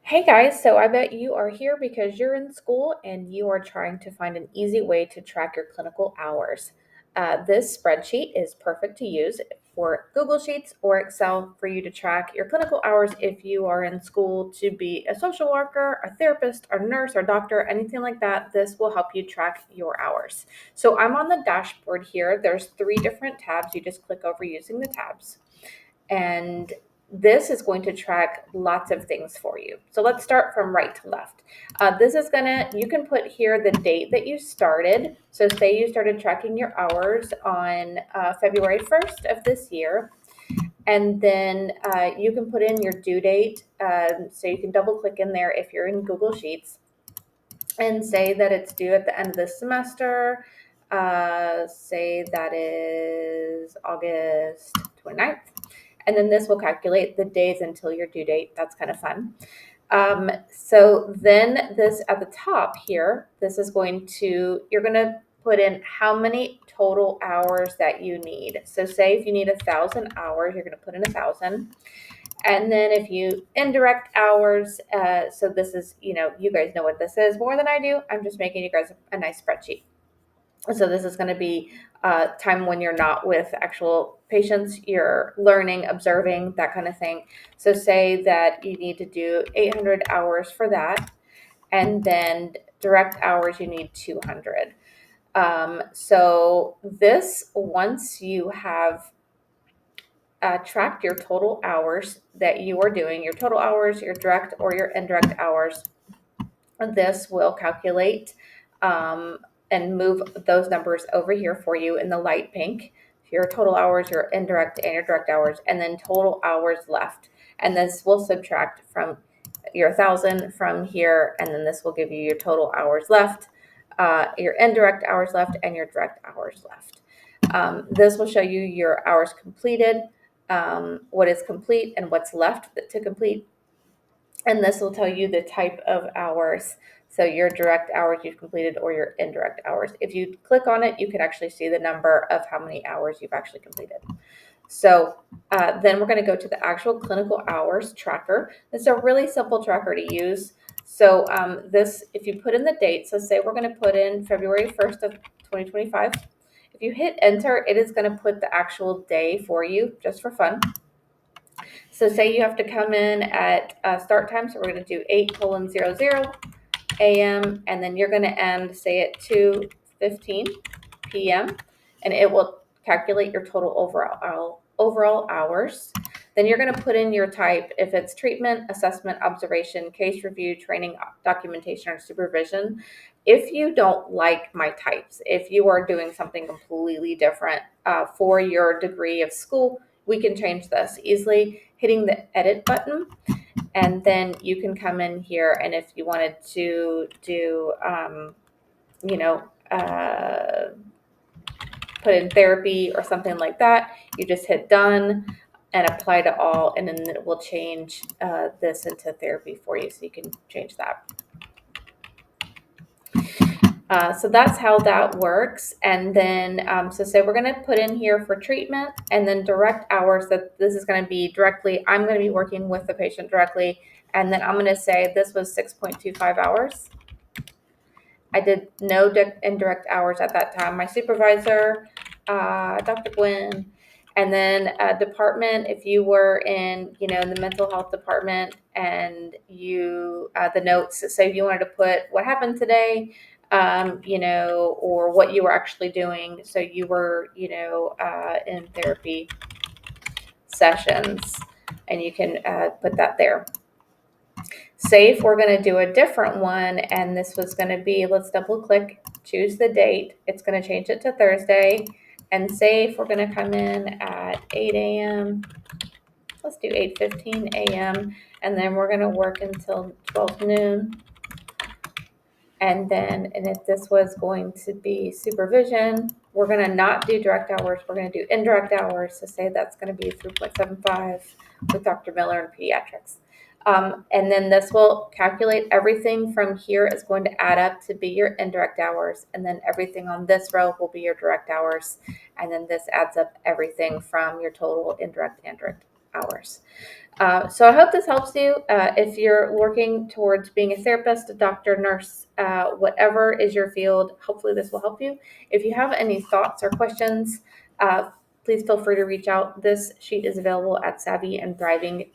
Hey guys, so I bet you are here because you're in school and you are trying to find an easy way to track your clinical hours. This spreadsheet is perfect to use for Google Sheets or Excel for you to track your clinical hours if you are in school to be a social worker, a therapist, a nurse, or doctor, anything like that. This will help you track your hours. So I'm on the dashboard here. There's 3 different tabs. You just click over using the tabs. And this is going to track lots of things for you. So let's start from right to left. You can put here the date that you started. So say you started tracking your hours on February 1st of this year. And then you can put in your due date. So you can double click in there if you're in Google Sheets and say that it's due at the end of the semester. Say that is August 29th. And then this will calculate the days until your due date. That's kind of fun. So then this at the top here, you're going to put in how many total hours that you need. So say if you need 1,000 hours, you're going to put in 1,000. And then if you indirect hours, so this is, you guys know what this is more than I do. I'm just making you guys a nice spreadsheet. So this is going to be time when you're not with actual patients, you're learning, observing, that kind of thing. So say that you need to do 800 hours for that, and then direct hours, you need 200. So this, once you have tracked your total hours that you are doing, your total hours, your direct or your indirect hours, this will calculate and move those numbers over here for you in the light pink. Your total hours, your indirect and your direct hours, and then total hours left. And this will subtract from your 1,000 from here, and then this will give you your total hours left, your indirect hours left, and your direct hours left. This will show you your hours completed, what is complete and what's left to complete. And this will tell you the type of hours. So your direct hours you've completed or your indirect hours. If you click on it, you can actually see the number of how many hours you've actually completed. So then we're going to go to the actual clinical hours tracker. It's a really simple tracker to use. So if you put in the date, so say we're going to put in February 1st of 2025. If you hit enter, it is going to put the actual day for you just for fun. So say you have to come in at start time. So we're going to do 8:00 a.m. and then you're going to end, say, at 2:15 p.m. and it will calculate your total overall hours. Then you're going to put in your type, if it's treatment, assessment, observation, case review, training, documentation, or supervision. If you don't like my types, if you are doing something completely different for your degree of school, we can change this easily hitting the edit button. And then you can come in here, and if you wanted to do, put in therapy or something like that, you just hit done and apply to all, and then it will change this into therapy for you, so you can change that. So that's how that works. And then, so say we're going to put in here for treatment and then direct hours, that this is going to be directly, I'm going to be working with the patient directly. And then I'm going to say this was 6.25 hours. I did no indirect hours at that time. My supervisor, Dr. Gwynn, and then department, if you were in, in the mental health department and the notes, say if you wanted to put what happened today, or what you were actually doing. So you were, in therapy sessions, and you can put that there. Say if we're going to do a different one, and this was going to be, let's double click, choose the date. It's going to change it to Thursday. And say if we're going to come in at 8 a.m., let's do 8:15 a.m., and then we're going to work until 12 noon. And if this was going to be supervision, we're going to not do direct hours. We're going to do indirect hours. So say that's going to be 3.75 with Dr. Miller in pediatrics. And then this will calculate everything from here is going to add up to be your indirect hours. And then everything on this row will be your direct hours. And then this adds up everything from your total indirect and direct hours. So I hope this helps you. If you're working towards being a therapist, a doctor, nurse, whatever is your field, hopefully this will help you. If you have any thoughts or questions, please feel free to reach out. This sheet is available at savvyandthriving.com.